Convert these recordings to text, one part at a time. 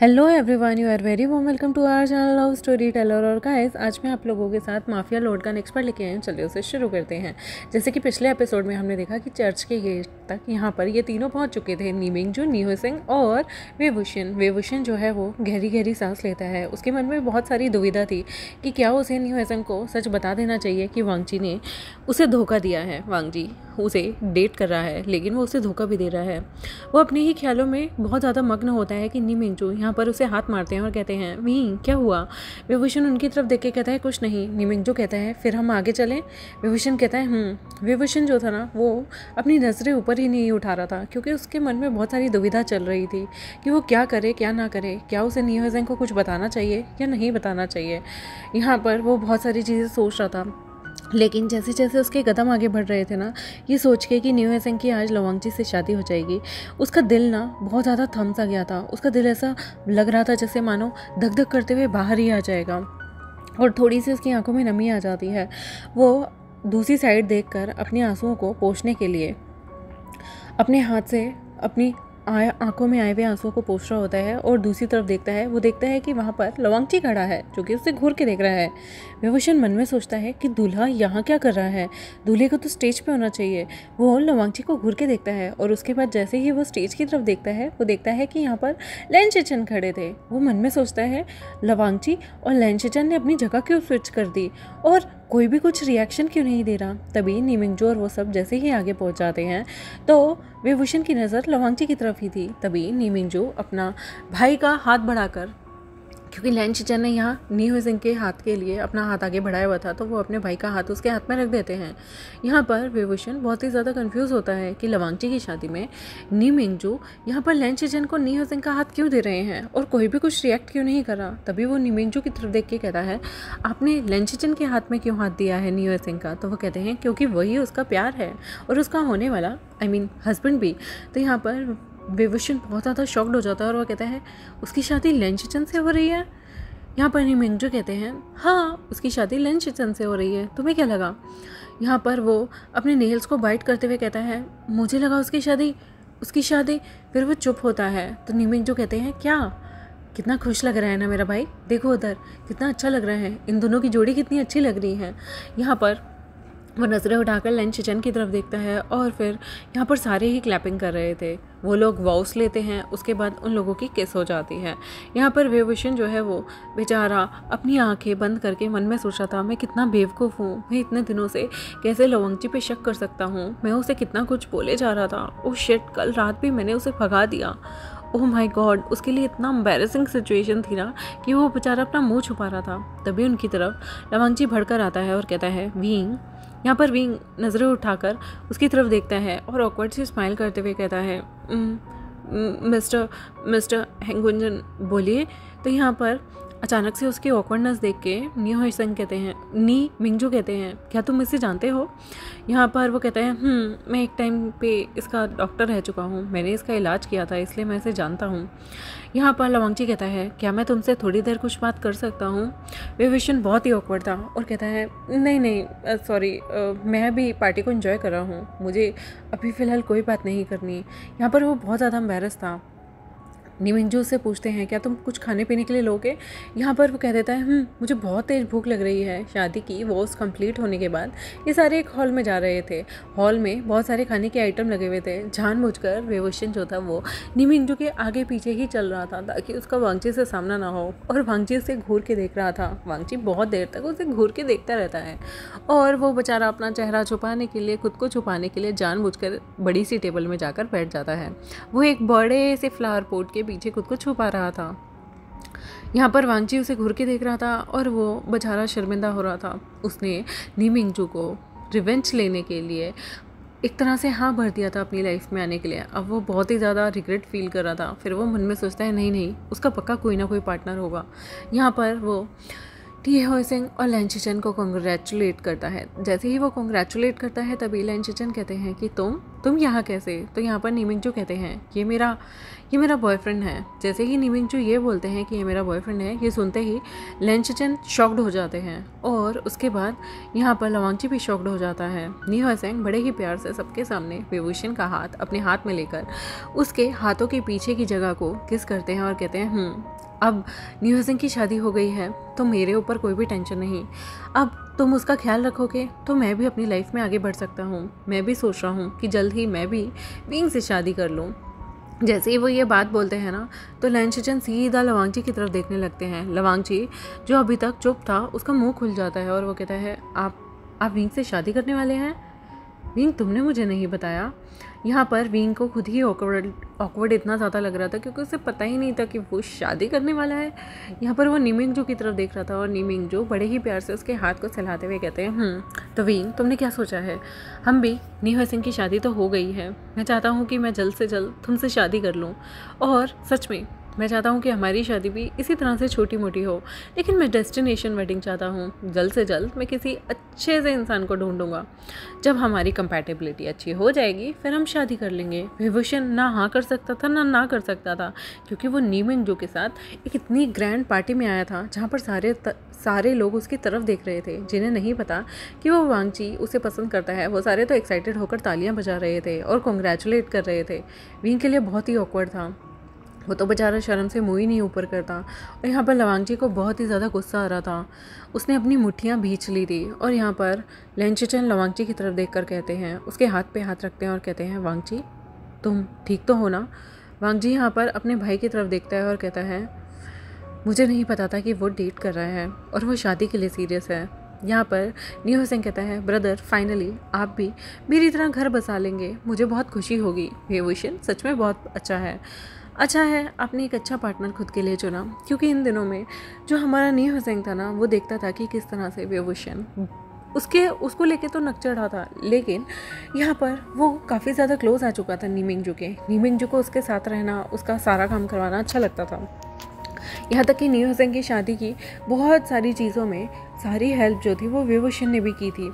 Hello everyone, you are very warm welcome to our channel love story teller. और guys, आज मैं आप लोगों के साथ माफिया लॉर्ड का नेक्स्ट पार्ट लेके आए हैं। चलिए उसे शुरू करते हैं। जैसे कि पिछले एपिसोड में हमने देखा कि चर्च के गेट तक यहाँ पर ये तीनों पहुँच चुके थे, नी मिंगजू, नी हुइसेंग और वेवुशन। वेवुशन जो है वो गहरी गहरी सांस लेता है। उसके मन में बहुत सारी दुविधा थी कि क्या उसे नी हुइसेंग को सच बता देना चाहिए कि वांगजी ने उसे धोखा दिया है। वांगजी उसे डेट कर रहा है लेकिन वो उसे धोखा भी दे रहा है। वो अपने ही ख्यालों में बहुत ज़्यादा मग्न होता है कि नी मिंगजू यहाँ पर उसे हाथ मारते हैं और कहते हैं, वी क्या हुआ? विभूषण उनकी तरफ देख के कहता है, कुछ नहीं। नी मिंगजू कहता है, फिर हम आगे चलें? विभूषण कहता है विभूषण जो था ना, वो अपनी नज़रें ऊपर ही नहीं उठा रहा था क्योंकि उसके मन में बहुत सारी दुविधा चल रही थी कि वो क्या करे क्या ना करे। क्या उसे नी हुइसेंग को कुछ बताना चाहिए या नहीं बताना चाहिए। यहाँ पर वो बहुत सारी चीज़ें सोच रहा था। लेकिन जैसे जैसे उसके कदम आगे बढ़ रहे थे ना, ये सोच के कि नी हुइसेंग की आज लवांगजी से शादी हो जाएगी, उसका दिल ना बहुत ज़्यादा थम सा गया था। उसका दिल ऐसा लग रहा था जैसे मानो धक धक करते हुए बाहर ही आ जाएगा और थोड़ी सी उसकी आंखों में नमी आ जाती है। वो दूसरी साइड देखकर अपने आंसुओं को पोंछने के लिए अपने हाथ से अपनी आंखों में आए हुए आंसुओं को पोंछ रहा होता है और दूसरी तरफ देखता है। वो देखता है कि वहाँ पर लवांगजी खड़ा है जो कि उससे घूर के देख रहा है। विभूषण मन में सोचता है कि दूल्हा यहाँ क्या कर रहा है, दूल्हे को तो स्टेज पे होना चाहिए। वो लवांगजी को घूर के देखता है और उसके बाद जैसे ही वो स्टेज की तरफ देखता है, वो देखता है कि यहाँ पर लैनचेचन खड़े थे। वो मन में सोचता है, लवांगजी और लैनचेचन ने अपनी जगह क्यों स्विच कर दी और कोई भी कुछ रिएक्शन क्यों नहीं दे रहा। तभी नी मिंगजू और वो सब जैसे ही आगे पहुंच जाते हैं तो विभूषण की नज़र लवांगजी की तरफ ही थी। तभी नी मिंगजू अपना भाई का हाथ बढ़ाकर, क्योंकि लैनचेचन ने यहाँ नी हुइसेंग के हाथ के लिए अपना हाथ आगे बढ़ाया हुआ था, तो वो अपने भाई का हाथ उसके हाथ में रख देते हैं। यहाँ पर विभूषण बहुत ही ज़्यादा कंफ्यूज होता है कि लवांगजी की शादी में नी मिंगजू यहाँ पर लैनचेचन को नी हुइसेंग का हाथ क्यों दे रहे हैं और कोई भी कुछ रिएक्ट क्यों नहीं कर रहा। तभी वो नी मिंगजू की तरफ देख के कहता है, आपने लैनचेचन के हाथ में क्यों हाथ दिया है नी हुइसेंग का? तो वो कहते हैं, क्योंकि वही उसका प्यार है और उसका होने वाला हस्बैंड भी। तो यहाँ पर विभूषण बहुत ज़्यादा शॉक्ड हो जाता है और वो कहता है, उसकी शादी लैनचेचन से हो रही है? यहाँ पर नी मिंगजू कहते हैं, हाँ उसकी शादी लैनचेचन से हो रही है, तुम्हें क्या लगा? यहाँ पर वो अपने नेल्स को बाइट करते हुए कहता है, मुझे लगा उसकी शादी। फिर वो चुप होता है। तो नी मिंगजू कहते हैं, क्या कितना खुश लग रहा है ना मेरा भाई, देखो उधर कितना अच्छा लग रहा है, इन दोनों की जोड़ी कितनी अच्छी लग रही है। यहाँ पर वो नज़रें उठाकर लैनचेचन की तरफ देखता है और फिर यहाँ पर सारे ही क्लैपिंग कर रहे थे। वो लोग वाउस लेते हैं, उसके बाद उन लोगों की किस हो जाती है। यहाँ पर विभूषण जो है वो बेचारा अपनी आंखें बंद करके मन में सोच रहा था, मैं कितना बेवकूफ़ हूँ, मैं इतने दिनों से कैसे लवांगजी पे शक कर सकता हूँ, मैं उसे कितना कुछ बोले जा रहा था। ओह शिट, कल रात भी मैंने उसे भगा दिया। ओह माय गॉड, उसके लिए इतना एम्बैरेसिंग सिचुएशन थी ना कि वो बेचारा अपना मुँह छुपा रहा था। तभी उनकी तरफ लवांगजी भड़कर आता है और कहता है, वींग। यहाँ पर विंग नज़रें उठाकर उसकी तरफ देखता है और ऑकवर्ड से स्माइल करते हुए कहता है, मिस्टर हेंगुंजन बोलिए। तो यहाँ पर अचानक से उसकी ऑकवर्डनेस देख के नी मिंगजू कहते हैं, क्या तुम इसे जानते हो? यहाँ पर वो कहता है, मैं एक टाइम पे इसका डॉक्टर रह चुका हूँ, मैंने इसका इलाज किया था, इसलिए मैं इसे जानता हूँ। यहाँ पर लवांगजी कहता है, क्या मैं तुमसे थोड़ी देर कुछ बात कर सकता हूँ? विभूषण बहुत ही ऑकवर्ड था और कहता है, नहीं सॉरी, मैं अभी पार्टी को एंजॉय कर रहा हूँ, मुझे अभी फ़िलहाल कोई बात नहीं करनी। यहाँ पर वो बहुत ज़्यादा एम्बैरस था। नी मिंगजू से पूछते हैं, क्या तुम कुछ खाने पीने के लिए लोगे? यहाँ पर वो कह देता है, मुझे बहुत तेज़ भूख लग रही है। शादी की वॉस कंप्लीट होने के बाद ये सारे एक हॉल में जा रहे थे। हॉल में बहुत सारे खाने के आइटम लगे हुए थे। जानबूझकर विभूषण जो था वो नी मिंगजू के आगे पीछे ही चल रहा था ताकि उसका वांगजी से सामना ना हो, और वांगजी से घूर के देख रहा था। वांगजी बहुत देर तक उसे घूर के देखता रहता है और वो बेचारा अपना चेहरा छुपाने के लिए, खुद को छुपाने के लिए जानबूझकर बड़ी सी टेबल में जाकर बैठ जाता है। वो एक बड़े से फ्लावर पॉट के पीछे खुद को छुपा रहा था। यहाँ पर वांगजी उसे घूर के देख रहा था और वो बेचारा शर्मिंदा हो रहा था। उसने नी मिंगजू को रिवेंज लेने के लिए एक तरह से हाँ भर दिया था अपनी लाइफ में आने के लिए। अब वो बहुत ही ज़्यादा रिग्रेट फील कर रहा था। फिर वो मन में सोचता है, नहीं उसका पक्का कोई ना कोई पार्टनर होगा। यहाँ पर वो टी हो सिंह और लैंचिचन को कॉन्ग्रेचुलेट करता है। जैसे ही वो कॉन्ग्रेचुलेट करता है तभी लैंचिचन कहते हैं कि तुम यहाँ कैसे। तो यहाँ पर नीमिंगजू कहते हैं ये मेरा बॉयफ्रेंड है। जैसे ही नीमिंगजू ये बोलते हैं कि ये मेरा बॉयफ्रेंड है, ये सुनते ही लैंचिचन शॉक्ड हो जाते हैं और उसके बाद यहाँ पर लवांगची भी शॉक्ड हो जाता है। नी हो सिंह बड़े ही प्यार से सबके सामने विभूषण का हाथ अपने हाथ में लेकर उसके हाथों के पीछे की जगह को किस करते हैं और कहते हैं अब नी हो सिंह की शादी हो गई है तो मेरे ऊपर कोई भी टेंशन नहीं। अब तुम उसका ख्याल रखोगे तो मैं भी अपनी लाइफ में आगे बढ़ सकता हूँ। मैं भी सोच रहा हूँ कि जल्द ही मैं भी विंग से शादी कर लूँ। जैसे ही वो ये बात बोलते हैं ना तो लैंचिचन सीधा लवांगची की तरफ देखने लगते हैं। लवांगची जो अभी तक चुप था उसका मुंह खुल जाता है और वो कहता है आप विंग से शादी करने वाले हैं? विंग तुमने मुझे नहीं बताया। यहाँ पर विंग को खुद ही ऑकवर्ड इतना ज़्यादा लग रहा था क्योंकि उसे पता ही नहीं था कि वो शादी करने वाला है। यहाँ पर वो नीमिंगजू की तरफ देख रहा था और नीमिंगजू बड़े ही प्यार से उसके हाथ को सहलाते हुए कहते हैं तो विंग तुमने क्या सोचा है? हम भी नी हो सिंह की शादी तो हो गई है। मैं चाहता हूँ कि मैं जल्द से जल्द तुमसे शादी कर लूँ और सच में मैं चाहता हूँ कि हमारी शादी भी इसी तरह से छोटी मोटी हो, लेकिन मैं डेस्टिनेशन वेडिंग चाहता हूँ। जल्द से जल्द मैं किसी अच्छे से इंसान को ढूंढूंगा। जब हमारी कंपैटिबिलिटी अच्छी हो जाएगी फिर हम शादी कर लेंगे। विभूषण ना हाँ कर सकता था ना कर सकता था क्योंकि वो नीमिंगजू के साथ एक इतनी ग्रैंड पार्टी में आया था जहाँ पर सारे लोग उसकी तरफ देख रहे थे। जिन्हें नहीं पता कि वो वांगची उसे पसंद करता है वो सारे तो एक्साइटेड होकर तालियां बजा रहे थे और कॉन्ग्रेचुलेट कर रहे थे। विंग के लिए बहुत ही ऑकवर्ड था। वो तो बेचारा शर्म से मुँह ही नहीं ऊपर करता। और यहाँ पर लवांगची को बहुत ही ज़्यादा गुस्सा आ रहा था। उसने अपनी मुट्ठियाँ भींच ली थी और यहाँ पर लैंचिचन लवांगची की तरफ देखकर कहते हैं, उसके हाथ पे हाथ रखते हैं और कहते हैं वांगची तुम ठीक तो हो ना? वांगची यहाँ पर अपने भाई की तरफ देखता है और कहता है मुझे नहीं पता था कि वो डेट कर रहा है और वो शादी के लिए सीरियस है। यहाँ पर नी हो सिंह कहता है ब्रदर फाइनली आप भी मेरी तरह घर बसा लेंगे, मुझे बहुत खुशी होगी। विभूषण सच में बहुत अच्छा है आपने एक अच्छा पार्टनर खुद के लिए चुना, क्योंकि इन दिनों में जो हमारा नी हो सिंह था ना वो देखता था कि किस तरह से विभूषण उसको लेके तो नक चढ़ा था, लेकिन यहाँ पर वो काफ़ी ज़्यादा क्लोज आ चुका था नीमिंगजू को उसके साथ रहना, उसका सारा काम करवाना अच्छा लगता था। यहाँ तक कि नी हो सिंह की शादी की बहुत सारी चीज़ों में सारी हेल्प जो थी वो विभूषण ने भी की थी।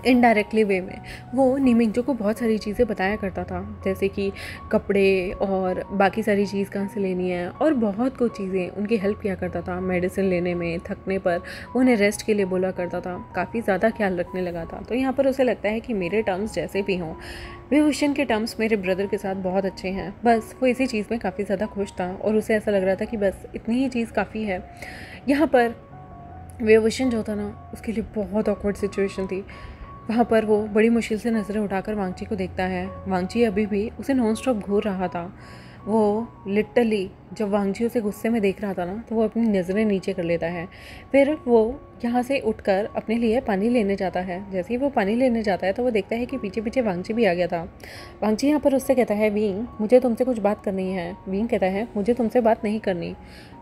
इनडायरेक्टली वे में वो नीमिंगजू को बहुत सारी चीज़ें बताया करता था, जैसे कि कपड़े और बाकी सारी चीज़ कहाँ से लेनी है और बहुत कुछ चीज़ें उनकी हेल्प किया करता था। मेडिसिन लेने में थकने पर उन्हें रेस्ट के लिए बोला करता था, काफ़ी ज़्यादा ख्याल रखने लगा था। तो यहाँ पर उसे लगता है कि मेरे टर्म्स जैसे भी हों, विभूषण के टर्म्स मेरे ब्रदर के साथ बहुत अच्छे हैं। बस वो इसी चीज़ में काफ़ी ज़्यादा खुश था और उसे ऐसा लग रहा था कि बस इतनी ही चीज़ काफ़ी है। यहाँ पर विभूषण जो था ना उसके लिए बहुत ऑकवर्ड सिचुएशन थी। वहाँ पर वो बड़ी मुश्किल से नज़रें उठाकर वांगची को देखता है। वांगची अभी भी उसे नॉन स्टॉप घूर रहा था। वो लिटरली जब वांगची उसे गुस्से में देख रहा था ना तो वो अपनी नज़रें नीचे कर लेता है। फिर वो यहाँ से उठकर अपने लिए पानी लेने जाता है। जैसे ही वो पानी लेने जाता है तो वो देखता है कि पीछे पीछे वांगची भी आ गया था। वांगची यहाँ पर उससे कहता है विंग मुझे तुमसे कुछ बात करनी है। विंग कहता है मुझे तुमसे बात नहीं करनी।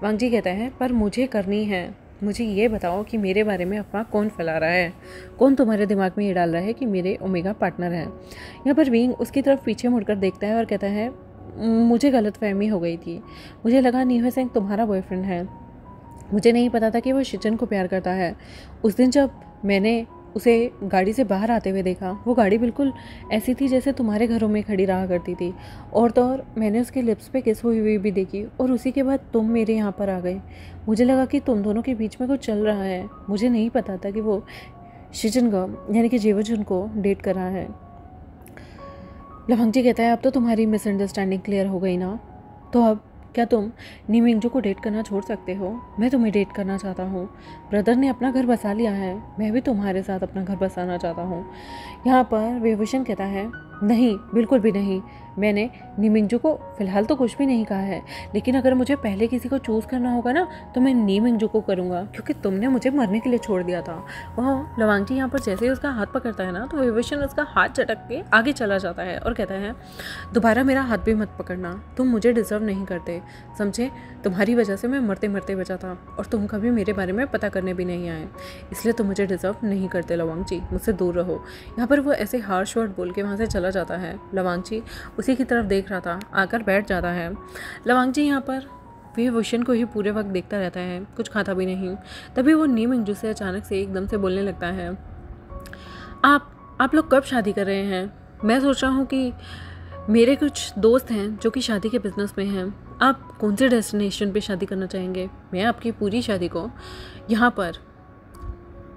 वांगची कहता है पर मुझे करनी है। मुझे ये बताओ कि मेरे बारे में अफवाह कौन फैला रहा है, कौन तुम्हारे दिमाग में ये डाल रहा है कि मेरे ओमेगा पार्टनर हैं। यहाँ पर विंग उसकी तरफ पीछे मुड़कर देखता है और कहता है मुझे गलतफहमी हो गई थी, मुझे लगा नी हो सिंह तुम्हारा बॉयफ्रेंड है। मुझे नहीं पता था कि वो शिचन को प्यार करता है। उस दिन जब मैंने उसे गाड़ी से बाहर आते हुए देखा वो गाड़ी बिल्कुल ऐसी थी जैसे तुम्हारे घरों में खड़ी रहा करती थी, और तो और मैंने उसके लिप्स पे किस हुई भी देखी और उसी के बाद तुम मेरे यहाँ पर आ गए। मुझे लगा कि तुम दोनों के बीच में कुछ चल रहा है। मुझे नहीं पता था कि वो शिचन का यानी कि जेवजुन को डेट कर रहा है। लवांगची कहता है अब तो तुम्हारी मिसअंडरस्टैंडिंग क्लियर हो गई ना, तो अब क्या तुम नीमिंगजू को डेट करना छोड़ सकते हो? मैं तुम्हें डेट करना चाहता हूँ। ब्रदर ने अपना घर बसा लिया है, मैं भी तुम्हारे साथ अपना घर बसाना चाहता हूँ। यहाँ पर विभूषण कहता है नहीं, बिल्कुल भी नहीं। मैंने नीमिंगजू को फ़िलहाल तो कुछ भी नहीं कहा है, लेकिन अगर मुझे पहले किसी को चूज़ करना होगा ना तो मैं नीमिंगजू को करूँगा, क्योंकि तुमने मुझे मरने के लिए छोड़ दिया था। वह लवांगची यहाँ पर जैसे ही उसका हाथ पकड़ता है ना तो विभूषण उसका हाथ झटक के आगे चला जाता है और कहता है दोबारा मेरा हाथ भी मत पकड़ना, तुम मुझे डिज़र्व नहीं करते, समझे? तुम्हारी वजह से मैं मरते मरते बचा था और तुम कभी मेरे बारे में पता करने भी नहीं आए, इसलिए तुम मुझे डिज़र्व नहीं करते। लवांगची मुझसे दूर रहो। यहाँ पर वो ऐसे हार्श वर्ड बोल के वहाँ से चला जाता है। लवांगची उसी की तरफ देख रहा था, आकर बैठ जाता है। लवांगची यहाँ पर विभूषण को ही पूरे वक्त देखता रहता है, कुछ खाता भी नहीं। तभी वो नी मिंगजू से अचानक से एकदम से बोलने लगता है, आप लोग कब शादी कर रहे हैं? मैं सोच रहा हूँ कि मेरे कुछ दोस्त हैं जो कि शादी के बिज़नेस में हैं। आप कौन से डेस्टिनेशन पे शादी करना चाहेंगे? मैं आपकी पूरी शादी को यहाँ पर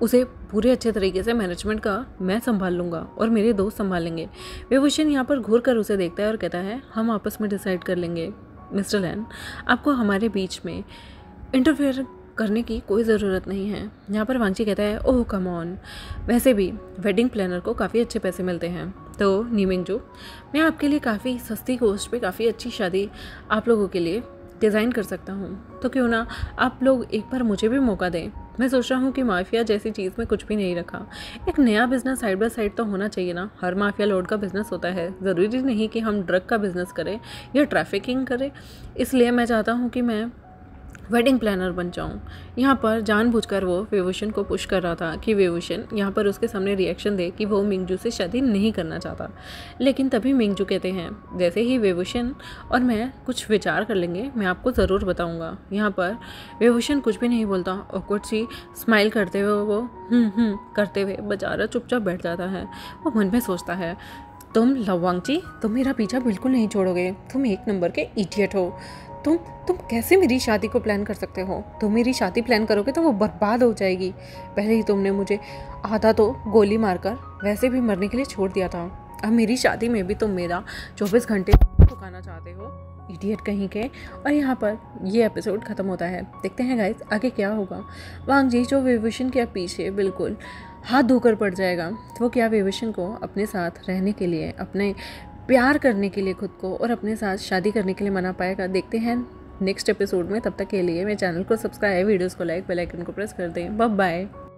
उसे पूरे अच्छे तरीके से मैनेजमेंट का मैं संभाल लूँगा और मेरे दोस्त संभालेंगे। विभूषण यहाँ पर घूर कर उसे देखता है और कहता है, हम आपस में डिसाइड कर लेंगे मिस्टर लैन, आपको हमारे बीच में इंटरफेयर करने की कोई ज़रूरत नहीं है। यहाँ पर वांगची कहता है, ओह कम ऑन, वैसे भी वेडिंग प्लानर को काफ़ी अच्छे पैसे मिलते हैं। तो नी मिंगजू, मैं आपके लिए काफ़ी सस्ती कॉस्ट पे काफ़ी अच्छी शादी आप लोगों के लिए डिज़ाइन कर सकता हूँ। तो क्यों ना आप लोग एक बार मुझे भी मौका दें। मैं सोच रहा हूँ कि माफिया जैसी चीज़ में कुछ भी नहीं रखा, एक नया बिज़नेस साइड बाय साइड तो होना चाहिए ना। हर माफिया लॉर्ड का बिज़नेस होता है, ज़रूरी नहीं कि हम ड्रग का बिज़नेस करें या ट्रैफिकिंग करें। इसलिए मैं चाहता हूँ कि मैं वेडिंग प्लानर बन जाऊँ। यहाँ पर जानबूझकर वो विभूषण को पुश कर रहा था कि विभूषण यहाँ पर उसके सामने रिएक्शन दे कि वो मिंगजू से शादी नहीं करना चाहता। लेकिन तभी मिंगजू कहते हैं, जैसे ही विभूषण और मैं कुछ विचार कर लेंगे मैं आपको ज़रूर बताऊँगा। यहाँ पर विभूषण कुछ भी नहीं बोलता और कुछ ही स्माइल करते हुए वो करते हुए बेचारा चुपचाप बैठ जाता है। वो मन में सोचता है, तुम लवांगची, तुम मेरा पीछा बिल्कुल नहीं छोड़ोगे, तुम एक नंबर के इडियट हो। तुम कैसे मेरी शादी को प्लान कर सकते हो? तुम मेरी शादी प्लान करोगे तो वो बर्बाद हो जाएगी। पहले ही तुमने मुझे आधा तो गोली मारकर वैसे भी मरने के लिए छोड़ दिया था, अब मेरी शादी में भी तुम मेरा 24 घंटे रुकाना चाहते हो, इडियट कहीं के। और यहाँ पर ये एपिसोड ख़त्म होता है। देखते हैं गाइस आगे क्या होगा। वांगजी जो विभूषण के पीछे बिल्कुल हाथ धोकर पड़ जाएगा, वो क्या विभूषण को अपने साथ रहने के लिए, अपने प्यार करने के लिए खुद को और अपने साथ शादी करने के लिए मना पाएगा? देखते हैं नेक्स्ट एपिसोड में। तब तक के लिए मेरे चैनल को सब्सक्राइब, वीडियोस को लाइक, बेल आइकन को प्रेस कर दें। Bye bye.